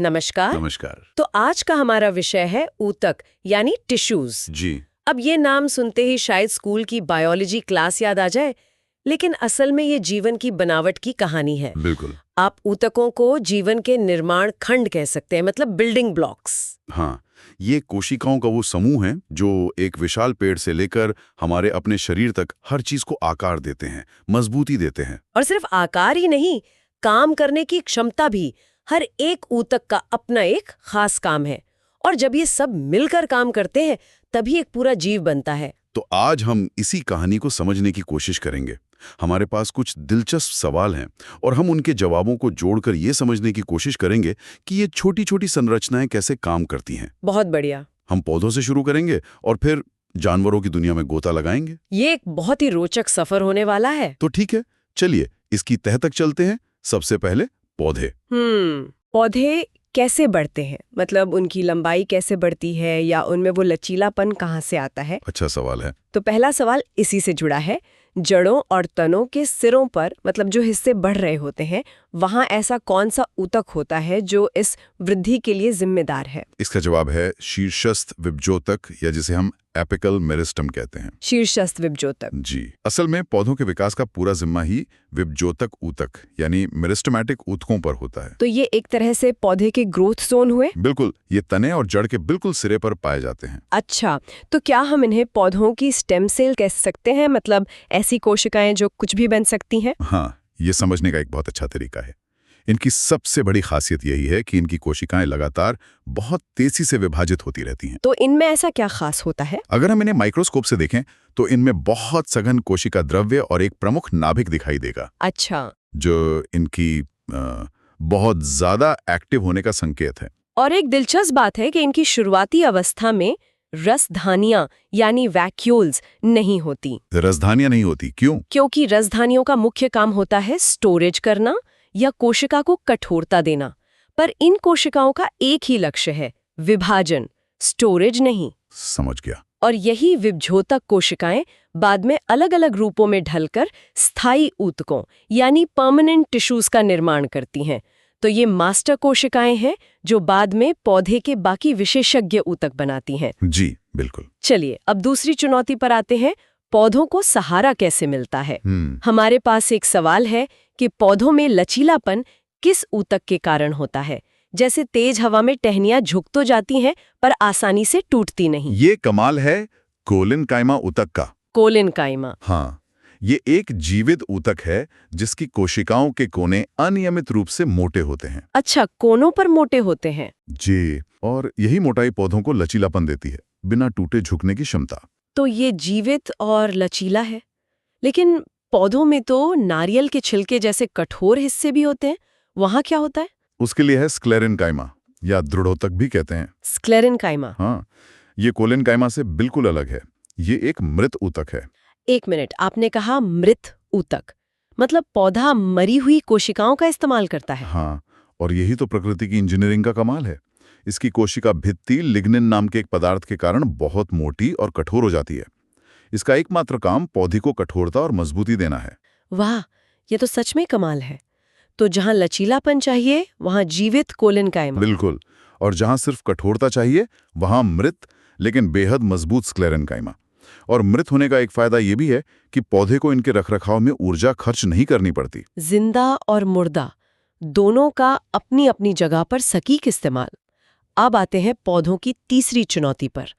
नमस्कार। नमस्कार। तो आज का हमारा विषय है ऊतक यानी टिश्यूज। जी। अब ये नाम सुनते ही शायद स्कूल की बायोलॉजी क्लास याद आ जाए, लेकिन असल में ये जीवन की बनावट की कहानी है। बिल्कुल। आप ऊतकों को जीवन के निर्माण खंड कह सकते हैं, मतलब बिल्डिंग ब्लॉक्स। हाँ, ये कोशिकाओं का वो समूह है जो एक विशाल पेड़ से लेकर हमारे अपने शरीर तक हर चीज को आकार देते हैं, मजबूती देते हैं। और सिर्फ आकार ही नहीं, काम करने की क्षमता भी। हर एक ऊतक का अपना एक खास काम है, और जब ये सब मिलकर काम करते हैं तभी एक पूरा जीव बनता है। तो आज हम इसी कहानी को समझने की कोशिश करेंगे। हमारे पास कुछ दिलचस्प सवाल हैं और हम उनके जवाबों को जोड़कर ये समझने की कोशिश करेंगे कि ये छोटी छोटी संरचनाएं कैसे काम करती हैं। बहुत बढ़िया। हम पौधों से शुरू करेंगे और फिर जानवरों की दुनिया में गोता लगाएंगे। ये एक बहुत ही रोचक सफर होने वाला है। तो ठीक है, चलिए इसकी तह तक चलते हैं। सबसे पहले पौधे। पौधे कैसे बढ़ते हैं, मतलब उनकी लंबाई कैसे बढ़ती है, या उनमें वो लचीलापन कहाँ से आता है? अच्छा सवाल है। तो पहला सवाल इसी से जुड़ा है। जड़ों और तनों के सिरों पर, मतलब जो हिस्से बढ़ रहे होते हैं, वहाँ ऐसा कौन सा ऊतक होता है जो इस वृद्धि के लिए जिम्मेदार है? इसका जवाब है शीर्षस्थ विभजोतक, या जिसे हम एपिकल मेरिस्टम कहते हैं। शीर्षस्थ विभजोतक। जी, असल में पौधों के विकास का पूरा जिम्मा ही विभजोतक ऊतक यानी मेरिस्टमैटिक ऊतकों पर होता है। तो ये एक तरह से पौधे के ग्रोथ जोन हुए। बिल्कुल, ये तने और जड़ के बिल्कुल सिरे पर पाए जाते हैं। अच्छा, तो क्या हम इन्हें पौधों की स्टेम सेल कह सकते हैं, मतलब ऐसी कोशिकाएं जो कुछ भी बन सकती हैं? हाँ, ये समझने का एक बहुत अच्छा तरीका है। इनकी सबसे बड़ी खासियत यही है कि इनकी कोशिकाएं लगातार बहुत तेजी से विभाजित होती रहती हैं। तो इनमें ऐसा क्या खास होता है? अगर हम इन्हें माइक्रोस्कोप से देखें तो इनमें बहुत सघन कोशिका द्रव्य और एक प्रमुख नाभिक दिखाई देगा। अच्छा। जो इनकी बहुत ज्यादा एक्टिव होने का संकेत है। और एक दिलचस्प बात है कि इनकी शुरुआती अवस्था में रसधानियां यानी वैक्यूल्स नहीं होती। रसधानियां नहीं होती, क्यों? क्योंकि रसधानियों का मुख्य काम होता है स्टोरेज करना या कोशिका को कठोरता देना। पर इन कोशिकाओं का एक ही लक्ष्य है, विभाजन, स्टोरेज नहीं। समझ गया। और यही विभजोतक कोशिकाएं बाद में अलग अलग रूपों में ढलकर स्थायी ऊतकों यानी परमानेंट टिश्यूज का निर्माण करती हैं। तो ये मास्टर कोशिकाएं हैं जो बाद में पौधे के बाकी विशेषज्ञ ऊतक बनाती हैं। जी बिल्कुल। चलिए अब दूसरी चुनौती पर आते हैं। पौधों को सहारा कैसे मिलता है? हमारे पास एक सवाल है कि पौधों में लचीलापन किस ऊतक के कारण होता है? जैसे तेज हवा में टहनियां झुक तो जाती हैं पर आसानी से टूटती नहीं। ये कमाल है कोलिनकाइमा ऊतक का। कोलिनकाइमा। हाँ, ये एक जीवित ऊतक है जिसकी कोशिकाओं के कोने अनियमित रूप से मोटे होते हैं। अच्छा, कोनों पर मोटे होते हैं। जी, और यही मोटाई पौधों को लचीलापन देती है, बिना टूटे झुकने की क्षमता। तो ये जीवित और लचीला है। लेकिन पौधों में तो नारियल के छिलके जैसे कठोर हिस्से भी होते हैं, वहाँ क्या होता है? उसके लिए है स्क्लेरेनकाइमा, या दृढ़ोतक भी कहते हैं। स्क्लेरेनकाइमा। हाँ, ये कोलिनकाइमा से बिल्कुल अलग है। ये एक मृत ऊतक है। एक मिनट, आपने कहा मृत ऊतक, मतलब पौधा मरी हुई कोशिकाओं का इस्तेमाल करता है? हाँ, और यही तो प्रकृति की इंजीनियरिंग का कमाल है। इसकी कोशिका भित्ति लिग्निन नाम के एक पदार्थ के कारण बहुत मोटी और कठोर हो जाती है। इसका एकमात्र काम पौधे को कठोरता और मजबूती देना है। वाह, ये तो सच में कमाल है। तो जहाँ लचीलापन चाहिए वहाँ जीवित कोलिनकाइमा। बिल्कुल, और जहाँ सिर्फ कठोरता चाहिए वहाँ मृत लेकिन बेहद मजबूत स्क्लेरेनकाइमा। और मृत होने का एक फायदा ये भी है कि पौधे को इनके रखरखाव में ऊर्जा खर्च नहीं करनी पड़ती। जिंदा और मुर्दा दोनों का अपनी अपनी जगह पर सटीक इस्तेमाल। अब आते हैं पौधों की तीसरी चुनौती पर,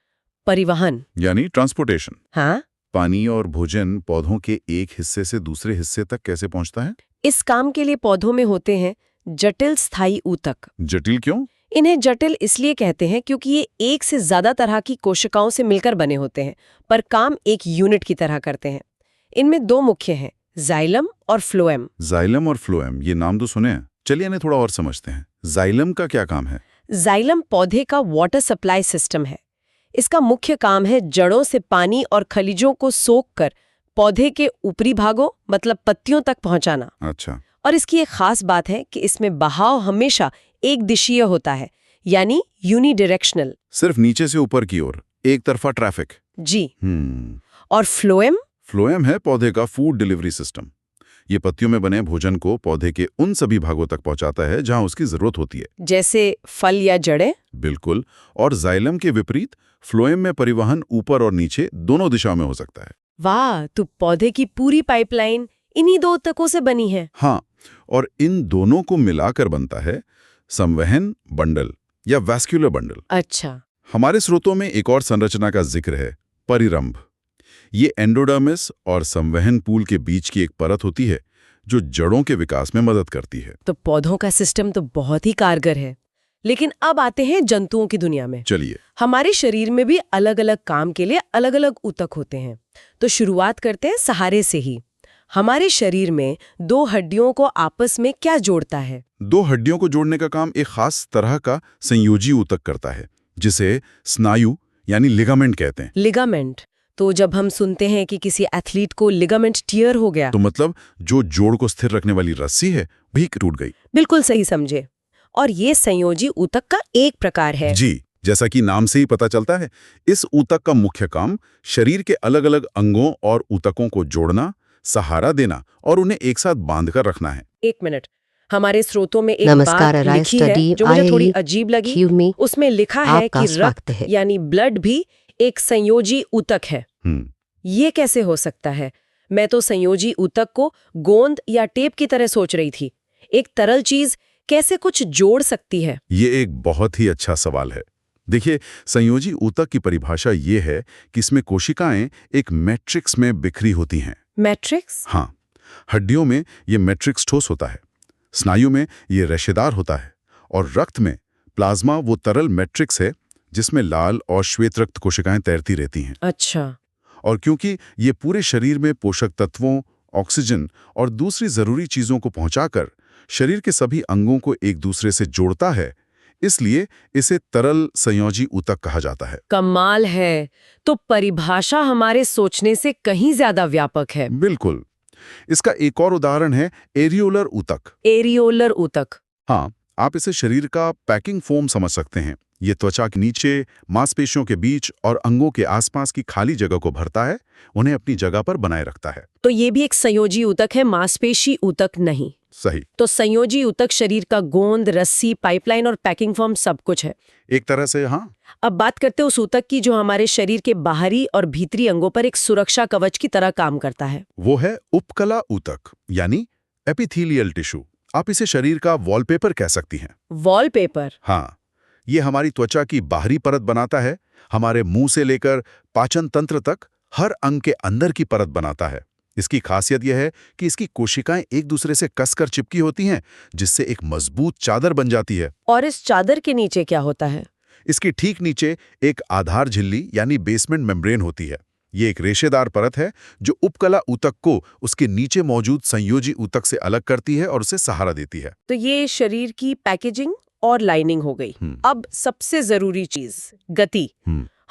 परिवहन यानी ट्रांसपोर्टेशन। हाँ, पानी और भोजन पौधों के एक हिस्से से दूसरे हिस्से तक कैसे पहुंचता है? इस काम के लिए पौधों में होते हैं जटिल स्थायी ऊतक। जटिल क्यों? इन्हें जटिल इसलिए कहते हैं क्योंकि ये एक से ज्यादा तरह की कोशिकाओं से मिलकर बने होते हैं, पर काम एक यूनिट की तरह करते हैं। इनमें दो मुख्य हैं, जाइलम और फ्लोएम। जाइलम और फ्लोएम, ये नाम तो सुने हैं। चलिए इन्हें थोड़ा और समझते हैं। जाइलम का क्या काम है? जाइलम पौधे का वाटर सप्लाई सिस्टम है। इसका मुख्य काम है जड़ों से पानी और खनिजों को सोखकर पौधे के ऊपरी भागों, मतलब पत्तियों तक पहुंचाना। अच्छा। और इसकी एक खास बात है कि इसमें बहाव हमेशा एक दिशीय होता है, यानी यूनिडायरेक्शनल। सिर्फ नीचे से ऊपर की ओर, एक तरफा ट्रैफिक। जी। और फ्लोएम? फ्लोएम है पौधे का फूड डिलीवरी सिस्टम। ये पत्तियों में बने भोजन को पौधे के उन सभी भागों तक पहुंचाता है जहां उसकी जरूरत होती है। जैसे फल या जड़ें? बिल्कुल। और जाइलम के विपरीत फ्लोएम में परिवहन ऊपर और नीचे दोनों दिशाओं में हो सकता है। वाह, तो पौधे की पूरी पाइपलाइन इन्हीं दो ऊतकों से बनी है। हाँ, और इन दोनों को मिलाकर बनता है संवहन बंडल या वैस्कुलर बंडल। अच्छा। हमारे स्रोतों में एक और संरचना का जिक्र है, परिरंभ। ये एंडोडर्मिस और संवहन पूल के बीच की एक परत होती है जो जड़ों के विकास में मदद करती है। तो पौधों का सिस्टम तो बहुत ही कारगर है। लेकिन अब आते हैं जंतुओं की दुनिया में। चलिए। हमारे शरीर में भी अलग अलग काम के लिए अलग अलग ऊतक होते हैं। तो शुरुआत करते हैं सहारे से ही। हमारे शरीर में दो हड्डियों को आपस में क्या जोड़ता है? दो हड्डियों को जोड़ने का काम एक खास तरह का संयोजी ऊतक करता है, जिसे स्नायु यानी लिगामेंट कहते हैं। लिगामेंट? तो जब हम सुनते हैं कि किसी एथलीट को लिगामेंट टियर हो गया, तो मतलब जो जोड़ को स्थिर रखने वाली रस्सी है भी टूट गई। बिल्कुल सही समझे। और ये संयोजी ऊतक का एक प्रकार है। जी, जैसा कि नाम से ही पता चलता है, इस ऊतक का मुख्य काम शरीर के अलग अलग अंगों और ऊतकों को जोड़ना, सहारा देना और उन्हें एक साथ बांधकर रखना है। एक मिनट, हमारे स्रोतों में एक बात लिखी है जो मुझे थोड़ी अजीब लगी। उसमें लिखा है कि रक्त यानी ब्लड भी एक संयोजी ऊतक है। ये कैसे हो सकता है? मैं तो संयोजी ऊतक को गोंद या टेप की तरह सोच रही थी। एक तरल चीज कैसे कुछ जोड़ सकती है? ये एक बहुत ही अच्छा सवाल है। देखिए, संयोजी ऊतक की परिभाषा ये है कि इसमें कोशिकाएं एक मैट्रिक्स में बिखरी होती हैं। मैट्रिक्स? हाँ, हड्डियों में ये मैट्रिक्स ठोस होता है, स्नायु में ये रेशेदार होता है और रक्त में प्लाज्मा वो तरल मैट्रिक्स है जिसमें लाल और श्वेत रक्त कोशिकाएं तैरती रहती हैं। अच्छा। और क्योंकि ये पूरे शरीर में पोषक तत्वों, ऑक्सीजन और दूसरी जरूरी चीजों को पहुंचाकर शरीर के सभी अंगों को एक दूसरे से जोड़ता है, इसलिए इसे तरल संयोजी ऊतक कहा जाता है। कमाल है। तो परिभाषा हमारे सोचने से कहीं ज्यादा व्यापक है। बिल्कुल। इसका एक और उदाहरण है एरियोलर ऊतक। एरियोलर ऊतक? हाँ, आप इसे शरीर का पैकिंग फोम समझ सकते हैं। ये त्वचा के नीचे, मांसपेशियों के बीच और अंगों के आसपास की खाली जगह को भरता है, उन्हें अपनी जगह पर बनाए रखता है। तो ये भी एक संयोजी ऊतक है, मांसपेशी ऊतक नहीं? सही। तो संयोजी ऊतक शरीर का गोंद, रस्सी, पाइपलाइन और पैकिंग फॉर्म सब कुछ है। एक तरह से हाँ। अब बात करते हैं उस ऊतक की जो हमारे शरीर के बाहरी और भीतरी अंगों पर एक सुरक्षा कवच की तरह काम करता है। वो है उपकला ऊतक यानी एपिथेलियल टिश्यू। आप इसे शरीर का वॉलपेपर कह सकती हैं। वॉलपेपर? हाँ, ये हमारी त्वचा की बाहरी परत बनाता है, हमारे मुंह से लेकर पाचन तंत्र तक हर अंग के अंदर की परत बनाता है। इसकी खासियत यह है कि इसकी कोशिकाएं एक दूसरे से कसकर चिपकी होती हैं, जिससे एक मजबूत चादर बन जाती है। और इस चादर के नीचे क्या होता है? इसके ठीक नीचे एक आधार झिल्ली यानी बेसमेंट मेम्ब्रेन होती है। ये एक रेशेदार परत है जो उपकला ऊतक को उसके नीचे मौजूद संयोजी ऊतक से अलग करती है और उसे सहारा देती है। तो ये शरीर की पैकेजिंग और लाइनिंग हो गई। अब सबसे जरूरी चीज, गति।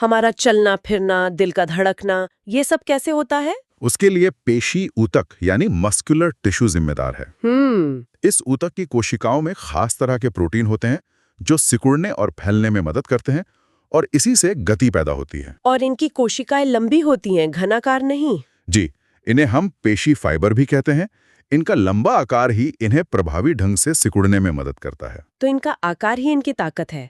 हमारा चलना फिरना, दिल का धड़कना, ये सब कैसे होता है? उसके लिए पेशी ऊतक यानी मस्कुलर टिश्यू जिम्मेदार है। इस ऊतक की कोशिकाओं में खास तरह के प्रोटीन होते हैं जो सिकुड़ने और फैलने में मदद करते हैं और इसी से गति पैदा होती है। और इनकी कोशिकाएं लंबी होती हैं, घनाकार नहीं? जी, इन्हें हम पेशी फाइबर भी कहते हैं। इनका लंबा आकार ही इन्हें प्रभावी ढंग से सिकुड़ने में मदद करता है। तो इनका आकार ही इनकी ताकत है।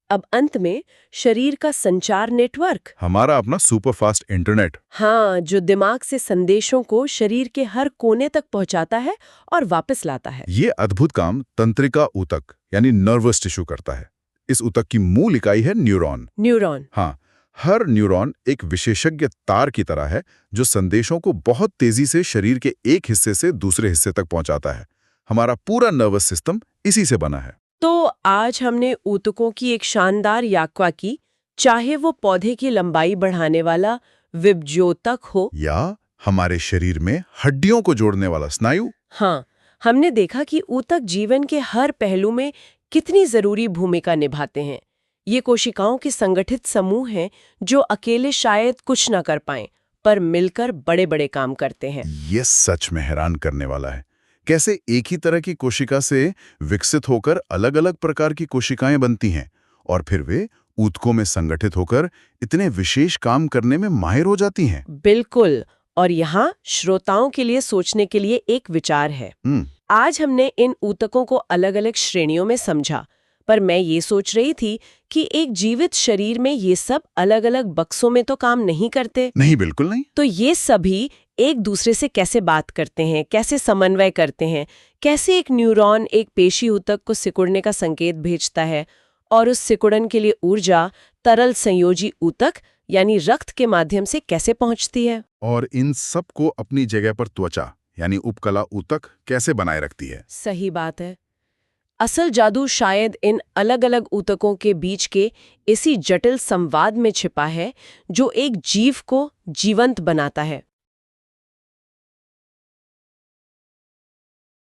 अब अंत में शरीर का संचार नेटवर्क, हमारा अपना सुपरफास्ट इंटरनेट। हाँ, जो दिमाग से संदेशों को शरीर के हर कोने तक पहुंचाता है और वापस लाता है। ये अद्भुत काम तंत्रिका ऊतक यानी नर्वस टिश्यू करता है। इस ऊतक की मूल इकाई है न्यूरॉन। न्यूरॉन? हाँ, हर न्यूरॉन एक विशेषज्ञ तार की तरह है जो संदेशों को बहुत तेजी से शरीर के एक हिस्से से दूसरे हिस्से तक पहुंचाता है। हमारा पूरा नर्वस सिस्टम इसी से बना है। तो आज हमने ऊतकों की एक शानदार यात्रा की, चाहे वो पौधे की लंबाई बढ़ाने वाला विभज्योतक हो या हमारे शरीर में हड्डियों को जोड़ने वाला स्नायु। हाँ, हमने देखा कि ऊतक जीवन के हर पहलू में कितनी जरूरी भूमिका निभाते हैं। ये कोशिकाओं के संगठित समूह हैं जो अकेले शायद कुछ न कर पाएं, पर मिलकर बड़े बड़े काम करते हैं। ये सच में हैरान करने वाला है। कैसे एक ही तरह की कोशिका से विकसित होकर अलग अलग प्रकार की कोशिकाएं बनती हैं और फिर वे ऊतकों में संगठित होकर इतने विशेष काम करने में माहिर हो जाती हैं। बिल्कुल। और यहाँ श्रोताओं के लिए सोचने के लिए एक विचार है। आज हमने इन ऊतकों को अलग अलग श्रेणियों में समझा, पर मैं ये सोच रही थी कि एक जीवित शरीर में ये सब अलग अलग बक्सों में तो काम नहीं करते। नहीं, बिल्कुल नहीं। तो ये सभी एक दूसरे से कैसे बात करते हैं, कैसे समन्वय करते हैं, कैसे एक न्यूरॉन एक पेशी ऊतक को सिकुड़ने का संकेत भेजता है और उस सिकुड़न के लिए ऊर्जा तरल संयोजी ऊतक यानी रक्त के माध्यम से कैसे पहुंचती है। और इन सब को अपनी जगह पर त्वचा यानी उपकला ऊतक कैसे बनाए रखती है। सही बात है। असल जादू शायद इन अलग अलग ऊतकों के बीच के इसी जटिल संवाद में छिपा है जो एक जीव को जीवंत बनाता है।